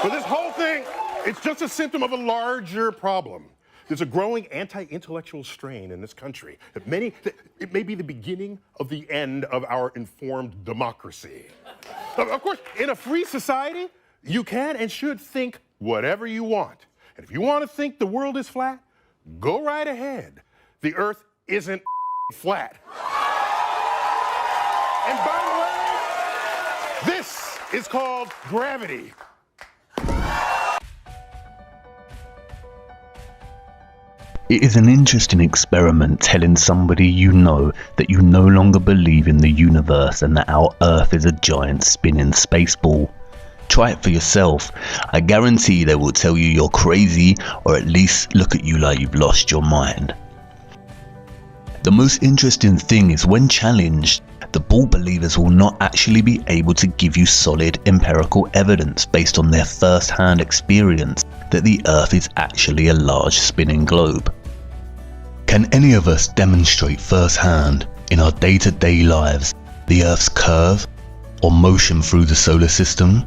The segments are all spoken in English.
But this whole thing, it's just a symptom of a larger problem. There's a growing anti-intellectual strain in this country. It may be the beginning of the end of our informed democracy. Of course, in a free society, you can and should think whatever you want. And if you want to think the world is flat, go right ahead. The Earth isn't flat. And by the way, this is called gravity. It is an interesting experiment telling somebody you know that you no longer believe in the universe and that our Earth is a giant spinning space ball. Try it for yourself. I guarantee they will tell you you're crazy, or at least look at you like you've lost your mind. The most interesting thing is when challenged, the ball believers will not actually be able to give you solid empirical evidence based on their first-hand experience that the Earth is actually a large spinning globe. Can any of us demonstrate firsthand in our day-to-day lives the Earth's curve or motion through the solar system?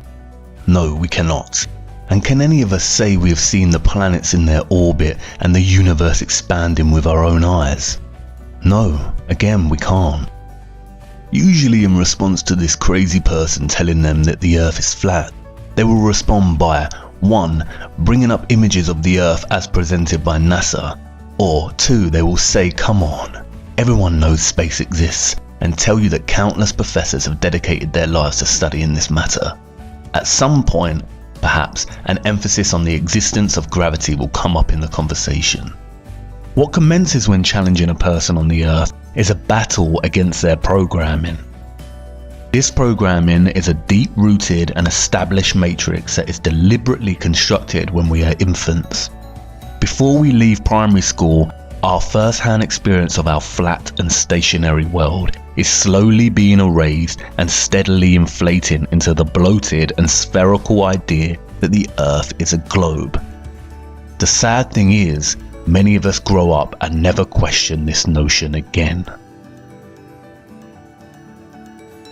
No, we cannot. And can any of us say we have seen the planets in their orbit and the universe expanding with our own eyes? No, again, we can't. Usually in response to this crazy person telling them that the Earth is flat, they will respond by 1. Bringing up images of the Earth as presented by NASA, or 2. They will say, come on, everyone knows space exists, and tell you that countless professors have dedicated their lives to studying this matter. At some point, perhaps, an emphasis on the existence of gravity will come up in the conversation. What commences when challenging a person on the Earth is a battle against their programming. This programming is a deep-rooted and established matrix that is deliberately constructed when we are infants. Before we leave primary school, our first-hand experience of our flat and stationary world is slowly being erased and steadily inflating into the bloated and spherical idea that the Earth is a globe. The sad thing is, many of us grow up and never question this notion again.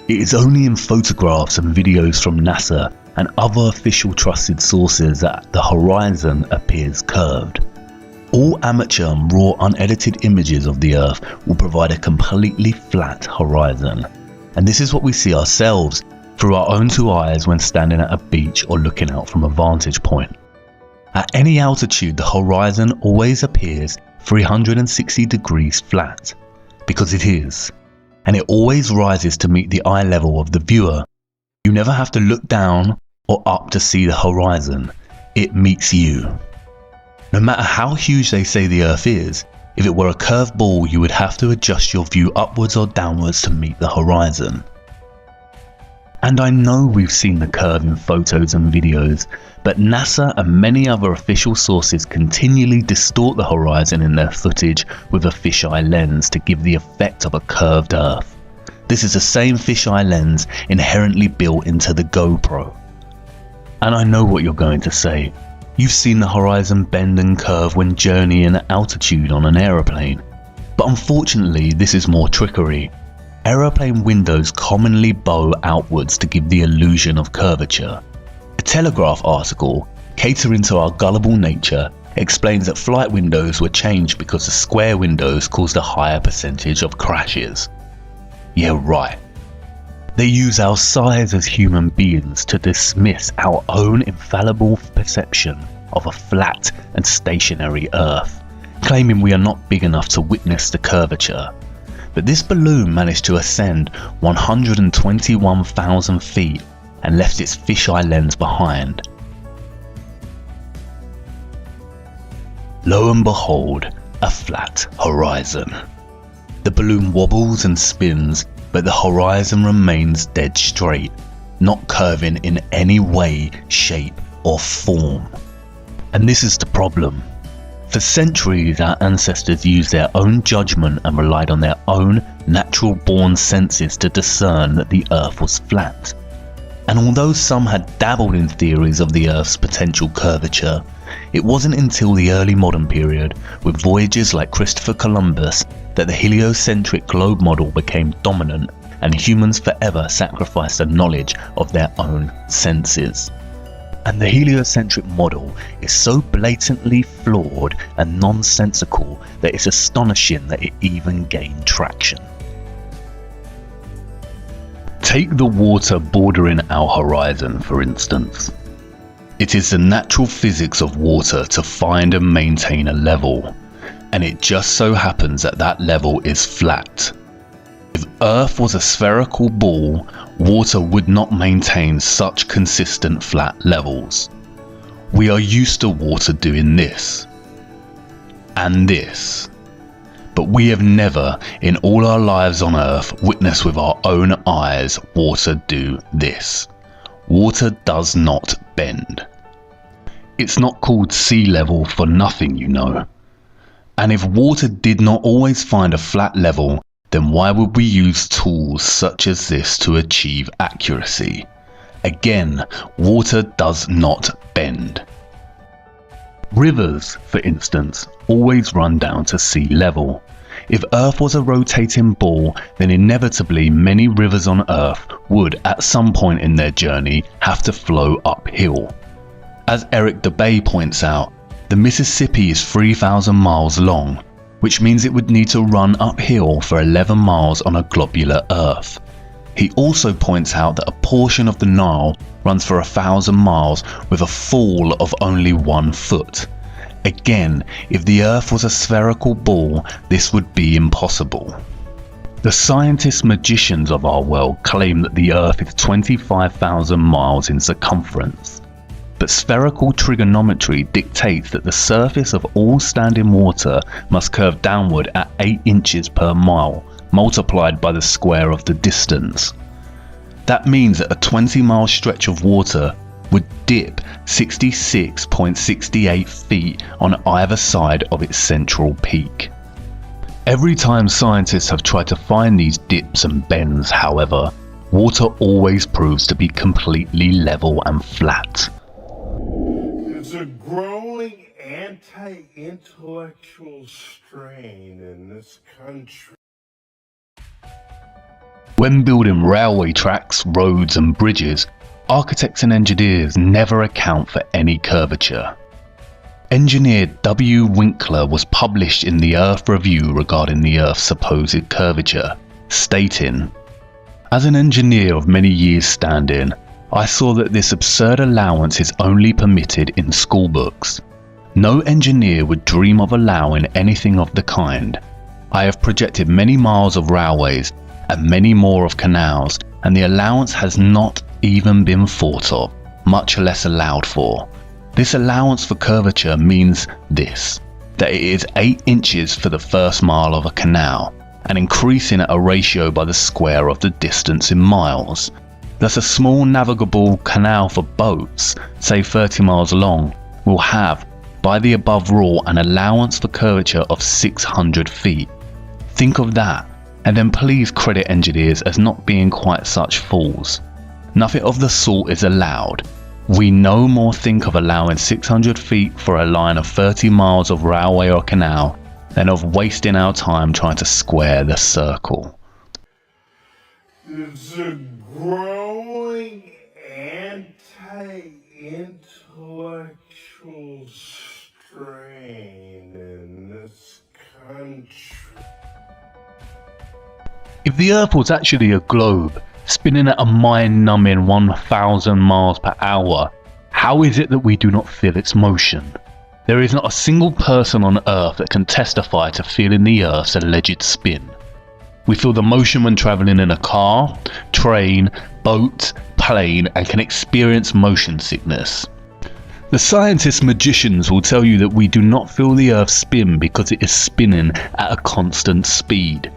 It is only in photographs and videos from NASA and other official trusted sources that the horizon appears curved. All amateur and raw unedited images of the Earth will provide a completely flat horizon. And this is what we see ourselves through our own two eyes when standing at a beach or looking out from a vantage point. At any altitude, the horizon always appears 360 degrees flat, because it is. And it always rises to meet the eye level of the viewer. You never have to look down or up to see the horizon. It meets you. No matter how huge they say the Earth is, if it were a curved ball, you would have to adjust your view upwards or downwards to meet the horizon. And I know we've seen the curve in photos and videos, but NASA and many other official sources continually distort the horizon in their footage with a fisheye lens to give the effect of a curved Earth. This is the same fisheye lens inherently built into the GoPro. And I know what you're going to say. You've seen the horizon bend and curve when journeying at altitude on an aeroplane. But unfortunately, this is more trickery. Aeroplane windows commonly bow outwards to give the illusion of curvature. A Telegraph article, catering to our gullible nature, explains that flight windows were changed because the square windows caused a higher percentage of crashes. Yeah, right. They use our size as human beings to dismiss our own infallible perception of a flat and stationary Earth, claiming we are not big enough to witness the curvature. But this balloon managed to ascend 121,000 feet and left its fisheye lens behind. Lo and behold, a flat horizon. The balloon wobbles and spins, but the horizon remains dead straight, not curving in any way, shape or form. And this is the problem. For centuries, our ancestors used their own judgment and relied on their own natural-born senses to discern that the Earth was flat. And although some had dabbled in theories of the Earth's potential curvature, it wasn't until the early modern period, with voyagers like Christopher Columbus, that the heliocentric globe model became dominant and humans forever sacrificed the knowledge of their own senses. And the heliocentric model is so blatantly flawed and nonsensical that it's astonishing that it even gained traction. Take the water bordering our horizon, for instance. It is the natural physics of water to find and maintain a level, and it just so happens that that level is flat. If Earth was a spherical ball, water would not maintain such consistent flat levels. We are used to water doing this and this, but we have never in all our lives on Earth witnessed with our own eyes water do this. Water does not bend. It's not called sea level for nothing, you know. And if water did not always find a flat level, then why would we use tools such as this to achieve accuracy? Again, water does not bend. Rivers, for instance, always run down to sea level. If Earth was a rotating ball, then inevitably many rivers on Earth would, at some point in their journey, have to flow uphill. As Eric DeBay points out, the Mississippi is 3,000 miles long, which means it would need to run uphill for 11 miles on a globular Earth. He also points out that a portion of the Nile runs for 1,000 miles with a fall of only 1 foot. Again, if the Earth was a spherical ball, this would be impossible. The scientist magicians of our world claim that the Earth is 25,000 miles in circumference. But spherical trigonometry dictates that the surface of all standing water must curve downward at 8 inches per mile, multiplied by the square of the distance. That means that a 20-mile stretch of water would dip 66.68 feet on either side of its central peak. Every time scientists have tried to find these dips and bends, however, water always proves to be completely level and flat. There's a growing anti-intellectual strain in this country. When building railway tracks, roads and bridges, architects and engineers never account for any curvature. Engineer W. Winkler was published in the Earth Review regarding the Earth's supposed curvature, stating, "As an engineer of many years' standing, I saw that this absurd allowance is only permitted in school books. No engineer would dream of allowing anything of the kind. I have projected many miles of railways and many more of canals, and the allowance has not even been thought of, much less allowed for. This allowance for curvature means this, that it is 8 inches for the first mile of a canal, and increasing at a ratio by the square of the distance in miles. Thus a small navigable canal for boats, say 30 miles long, will have, by the above rule, an allowance for curvature of 600 feet. Think of that, and then please credit engineers as not being quite such fools. Nothing of the sort is allowed. We no more think of allowing 600 feet for a line of 30 miles of railway or canal than of wasting our time trying to square the circle." There's a growing anti-intellectual strain in this country. If the Earth was actually a globe, spinning at a mind-numbing 1,000 miles per hour, how is it that we do not feel its motion? There is not a single person on Earth that can testify to feeling the Earth's alleged spin. We feel the motion when travelling in a car, train, boat, plane, and can experience motion sickness. The scientist magicians will tell you that we do not feel the Earth spin because it is spinning at a constant speed.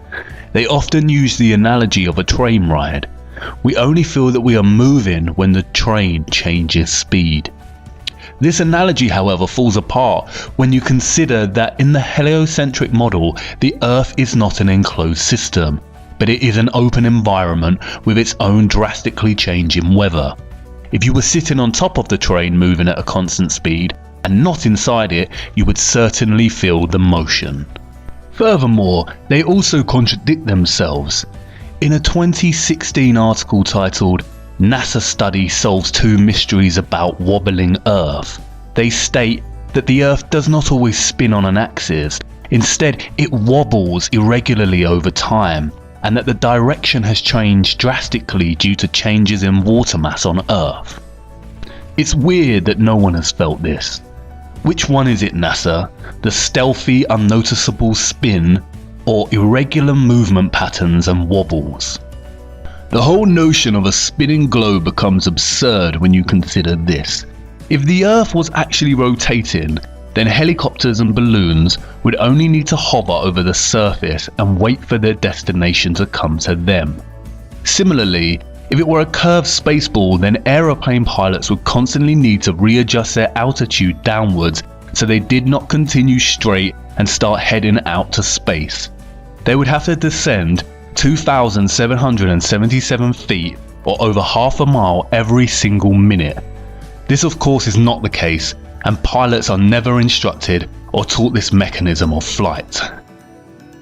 They often use the analogy of a train ride. We only feel that we are moving when the train changes speed. This analogy, however, falls apart when you consider that in the heliocentric model, the Earth is not an enclosed system, but it is an open environment with its own drastically changing weather. If you were sitting on top of the train moving at a constant speed and not inside it, you would certainly feel the motion. Furthermore, they also contradict themselves. In a 2016 article titled NASA study solves two mysteries about wobbling Earth. They state that the Earth does not always spin on an axis. Instead, it wobbles irregularly over time, and that the direction has changed drastically due to changes in water mass on Earth. It's weird that no one has felt this. Which one is it, NASA? The stealthy, unnoticeable spin, or irregular movement patterns and wobbles? The whole notion of a spinning globe becomes absurd when you consider this. If the Earth was actually rotating, then helicopters and balloons would only need to hover over the surface and wait for their destination to come to them. Similarly, if it were a curved spaceball, then aeroplane pilots would constantly need to readjust their altitude downwards so they did not continue straight and start heading out to space. They would have to descend 2,777 feet, or over half a mile every single minute. This of course is not the case, and pilots are never instructed or taught this mechanism of flight.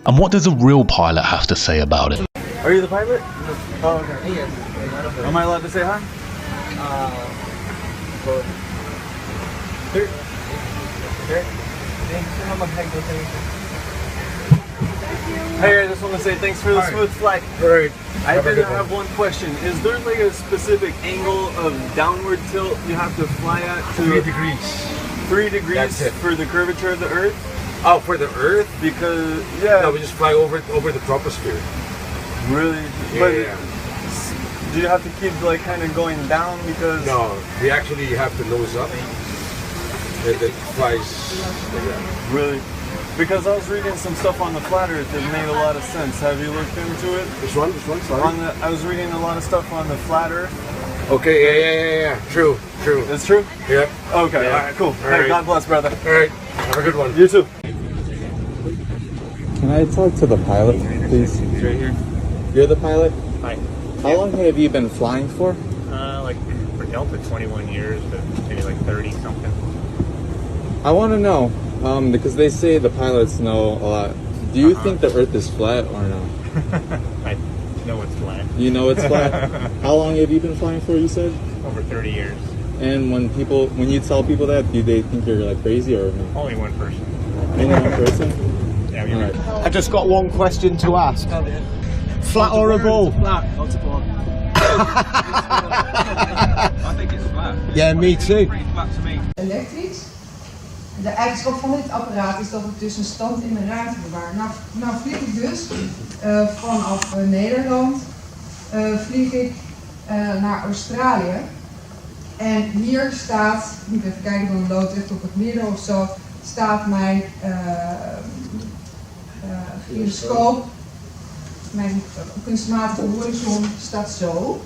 And what does a real pilot have to say about it? Are you the pilot? Oh, okay. Yes. Am I allowed to say hi? Hey, I just want to say thanks for the smooth flight. Right. I did have one question. Is there like a specific angle of downward tilt you have to fly at to 3 degrees. 3 degrees That's it. for the curvature of the Earth? Oh, for the Earth? Because yeah, No, we just fly over the troposphere. really. Yeah, But yeah. do you have to keep like kind of going down because? No, we actually have to nose up. It flies like that. Really? Because I was reading some stuff on the flat Earth that made a lot of sense. Have you looked into it? This one, sorry. I was reading a lot of stuff on the flat Earth. Okay, yeah. True. It's true? Yep. Okay, Yeah. alright, cool. All Hey, right. God bless, brother. All right. Have a good one. You too. Can I talk to the pilot, please? Right here. You're the pilot? Hi. How long have you been flying for? Like for Delta, 21 years, but maybe like 30 something. I want to know, because they say the pilots know a lot. Do you think the Earth is flat or no? I know it's flat. You know it's flat? How long have you been flying for, you said? Over 30 years. And when you tell people that, do they think you're like crazy or no? Only one person. Only one person? Yeah, you're Alright. right. I just got one question to ask. Flat or a ball? Flat. Not a ball. I think it's flat. Yeah, me too. Pretty flat to me. Elektrisch. De eigenschap van dit apparaat is dat het dus een stand in de ruimte bewaart. Nou vlieg ik dus vanaf Nederland vlieg ik naar Australië. En hier staat, ik moet even kijken, dan loopt echt op het midden of zo, staat mijn gyroscoop, mijn kunstmatige horizon staat zo.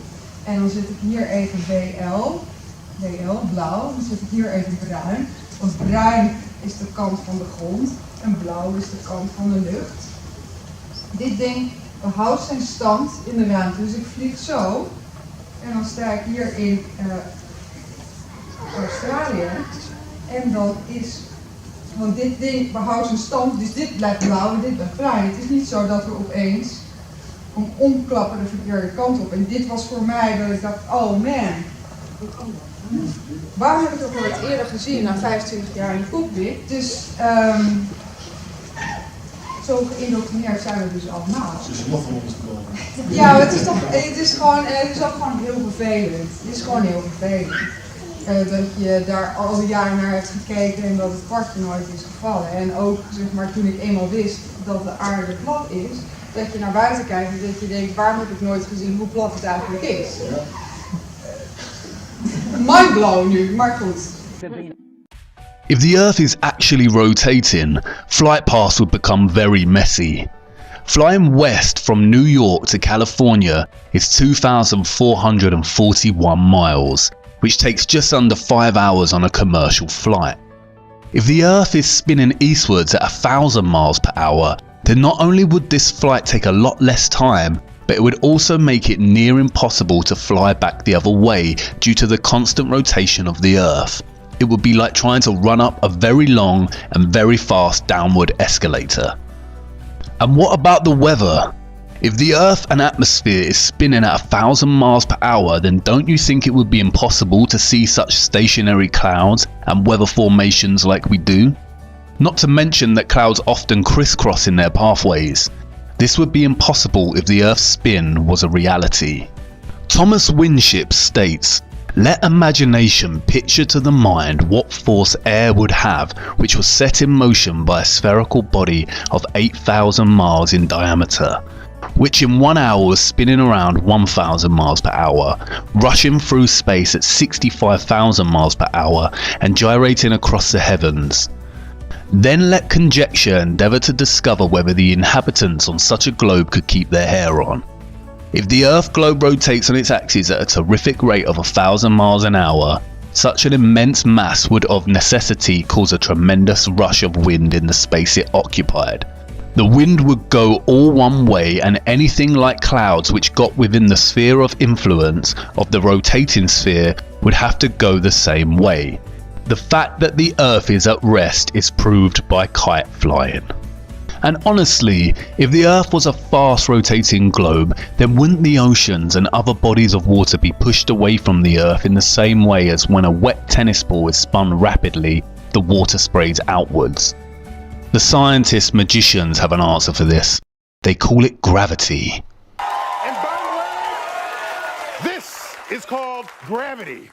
En dan zet ik hier even BL, blauw, dan zet ik hier even bruin. Want bruin is de kant van de grond en blauw is de kant van de lucht. Dit ding behoudt zijn stand in de ruimte, dus ik vlieg zo. En dan sta ik hier in Australië. En dan is, want dit ding behoudt zijn stand, dus dit blijft blauw en dit blijft bruin. Het is niet zo dat we opeens omklappen de verkeerde kant op. En dit was voor mij dat ik dacht, oh man. Waarom heb ik het ook al eens eerder gezien, na 25 jaar in de cockpit? Dus zo geïndoctrineerd zijn we dus allemaal. Dus nog van ons komen. Ja, het is ook gewoon heel vervelend. Het is gewoon heel vervelend. Dat je daar al jaren naar hebt gekeken en dat het kwartje nooit is gevallen. En ook zeg maar, toen ik eenmaal wist dat de aarde plat is, dat je naar buiten kijkt en dat je denkt, waarom heb ik nooit gezien hoe plat het eigenlijk is? Mindblown nu, maar goed. If the Earth is actually rotating, flight paths would become very messy. Flying west from New York to California is 2,441 miles, which takes just under 5 hours on a commercial flight. If the Earth is spinning eastwards at 1,000 miles per hour, then not only would this flight take a lot less time, but it would also make it near impossible to fly back the other way due to the constant rotation of the Earth. It would be like trying to run up a very long and very fast downward escalator. And what about the weather? If the Earth and atmosphere is spinning at 1,000 miles per hour, then don't you think it would be impossible to see such stationary clouds and weather formations like we do? Not to mention that clouds often crisscross in their pathways. This would be impossible if the Earth's spin was a reality. Thomas Winship states, "Let imagination picture to the mind what force air would have which was set in motion by a spherical body of 8,000 miles in diameter, which in 1 hour was spinning around 1,000 miles per hour, rushing through space at 65,000 miles per hour and gyrating across the heavens. Then let conjecture endeavour to discover whether the inhabitants on such a globe could keep their hair on. If the Earth globe rotates on its axis at a terrific rate of 1,000 miles an hour, such an immense mass would of necessity cause a tremendous rush of wind in the space it occupied. The wind would go all one way, and anything like clouds which got within the sphere of influence of the rotating sphere would have to go the same way. The fact that the Earth is at rest is proved by kite flying." And honestly, if the Earth was a fast rotating globe, then wouldn't the oceans and other bodies of water be pushed away from the Earth in the same way as when a wet tennis ball is spun rapidly, the water sprays outwards? The scientists magicians have an answer for this. They call it gravity. And by the way, this is called gravity.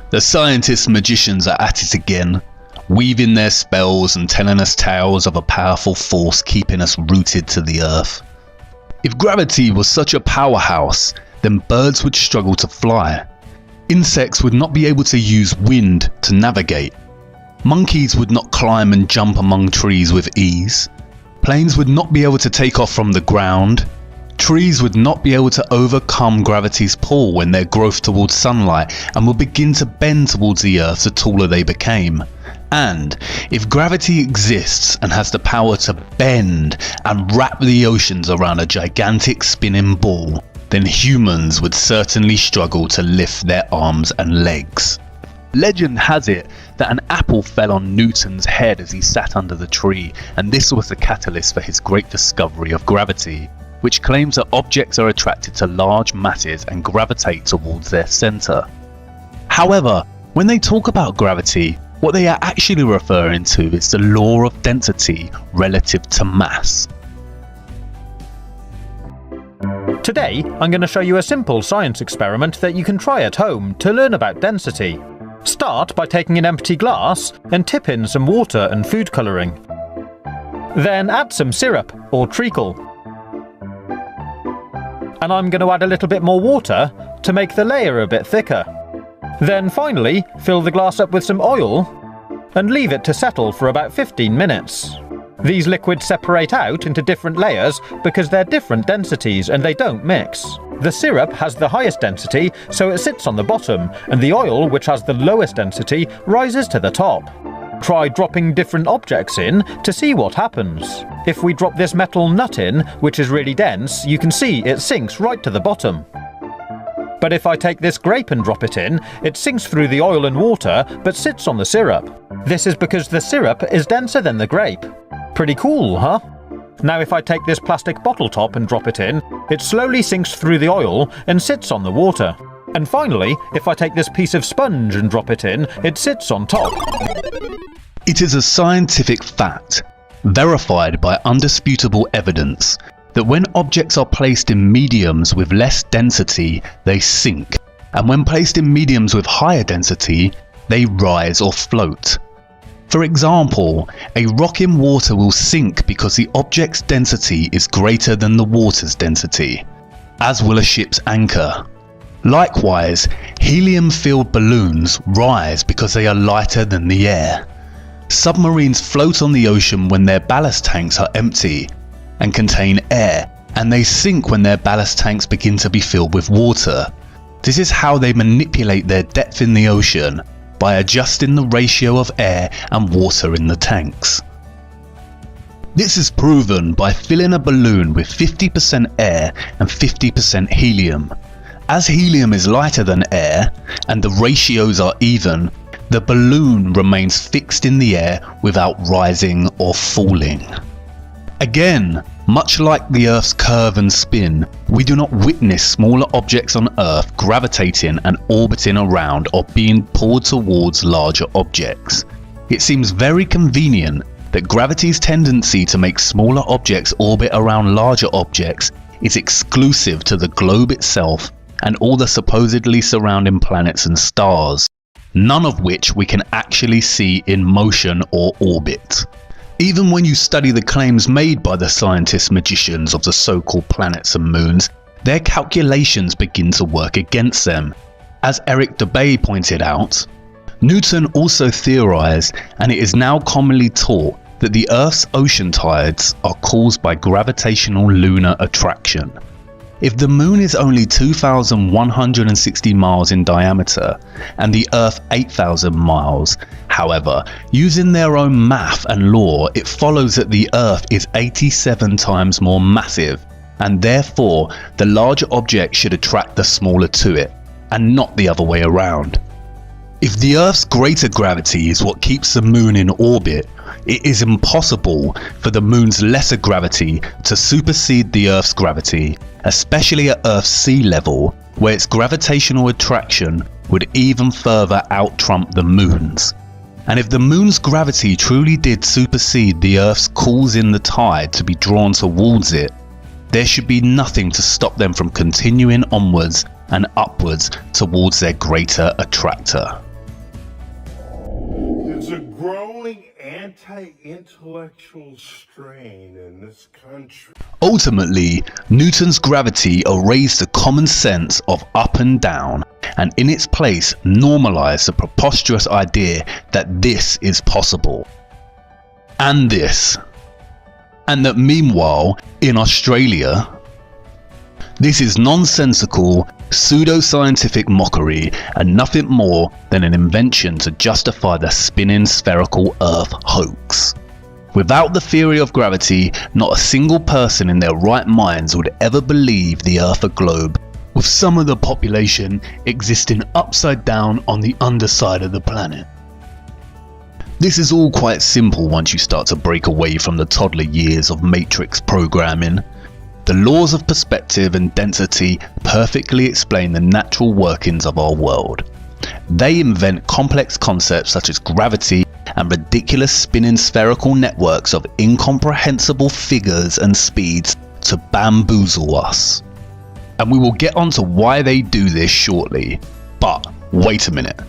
The scientists magicians are at it again, weaving their spells and telling us tales of a powerful force keeping us rooted to the Earth. If gravity was such a powerhouse, then birds would struggle to fly. Insects would not be able to use wind to navigate. Monkeys would not climb and jump among trees with ease. Planes would not be able to take off from the ground. Trees would not be able to overcome gravity's pull when their growth towards sunlight and would begin to bend towards the Earth the taller they became. And if gravity exists and has the power to bend and wrap the oceans around a gigantic spinning ball, then humans would certainly struggle to lift their arms and legs. Legend has it that an apple fell on Newton's head as he sat under the tree, and this was the catalyst for his great discovery of gravity, which claims that objects are attracted to large masses and gravitate towards their centre. However, when they talk about gravity, what they are actually referring to is the law of density relative to mass. Today, I'm going to show you a simple science experiment that you can try at home to learn about density. Start by taking an empty glass and tip in some water and food colouring. Then add some syrup or treacle. And I'm going to add a little bit more water to make the layer a bit thicker. Then finally, fill the glass up with some oil and leave it to settle for about 15 minutes. These liquids separate out into different layers because they're different densities and they don't mix. The syrup has the highest density, so it sits on the bottom, and the oil, which has the lowest density, rises to the top. Try dropping different objects in to see what happens. If we drop this metal nut in, which is really dense, you can see it sinks right to the bottom. But if I take this grape and drop it in, it sinks through the oil and water, but sits on the syrup. This is because the syrup is denser than the grape. Pretty cool, huh? Now if I take this plastic bottle top and drop it in, it slowly sinks through the oil and sits on the water. And finally, if I take this piece of sponge and drop it in, it sits on top. It is a scientific fact, verified by undisputable evidence, that when objects are placed in mediums with less density, they sink, and when placed in mediums with higher density, they rise or float. For example, a rock in water will sink because the object's density is greater than the water's density, as will a ship's anchor. Likewise, helium-filled balloons rise because they are lighter than the air. Submarines float on the ocean when their ballast tanks are empty and contain air, and they sink when their ballast tanks begin to be filled with water. This is how they manipulate their depth in the ocean, by adjusting the ratio of air and water in the tanks. This is proven by filling a balloon with 50% air and 50% helium. As helium is lighter than air and the ratios are even, the balloon remains fixed in the air without rising or falling. Again, much like the Earth's curve and spin, we do not witness smaller objects on Earth gravitating and orbiting around or being pulled towards larger objects. It seems very convenient that gravity's tendency to make smaller objects orbit around larger objects is exclusive to the globe itself and all the supposedly surrounding planets and stars, none of which we can actually see in motion or orbit. Even when you study the claims made by the scientist magicians of the so-called planets and moons, their calculations begin to work against them. As Eric Dubay pointed out, Newton also theorized, and it is now commonly taught, that the Earth's ocean tides are caused by gravitational lunar attraction. If the moon is only 2,160 miles in diameter and the Earth 8,000 miles, however, using their own math and law, it follows that the Earth is 87 times more massive, and therefore the larger object should attract the smaller to it, and not the other way around. If the Earth's greater gravity is what keeps the moon in orbit, it is impossible for the moon's lesser gravity to supersede the Earth's gravity, especially at Earth's sea level, where its gravitational attraction would even further out-trump the moon's. And if the moon's gravity truly did supersede the Earth's causing the tide to be drawn towards it, there should be nothing to stop them from continuing onwards and upwards towards their greater attractor. There's a growing anti-intellectual strain in this country. Ultimately, Newton's gravity erased the common sense of up and down, and in its place normalized the preposterous idea that this is possible. And this. And that meanwhile, in Australia, this is nonsensical, pseudo-scientific mockery and nothing more than an invention to justify the spinning spherical Earth hoax. Without the theory of gravity, not a single person in their right minds would ever believe the Earth a globe, with some of the population existing upside down on the underside of the planet. This is all quite simple once you start to break away from the toddler years of matrix programming. The laws of perspective and density perfectly explain the natural workings of our world. They invent complex concepts such as gravity and ridiculous spinning spherical networks of incomprehensible figures and speeds to bamboozle us. And we will get onto why they do this shortly. But wait a minute.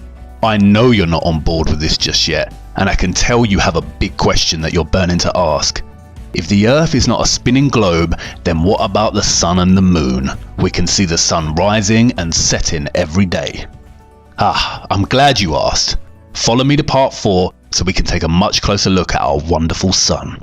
I know you're not on board with this just yet, and I can tell you have a big question that you're burning to ask. If the Earth is not a spinning globe, then what about the sun and the moon? We can see the sun rising and setting every day. I'm glad you asked. Follow me to part 4 so we can take a much closer look at our wonderful sun.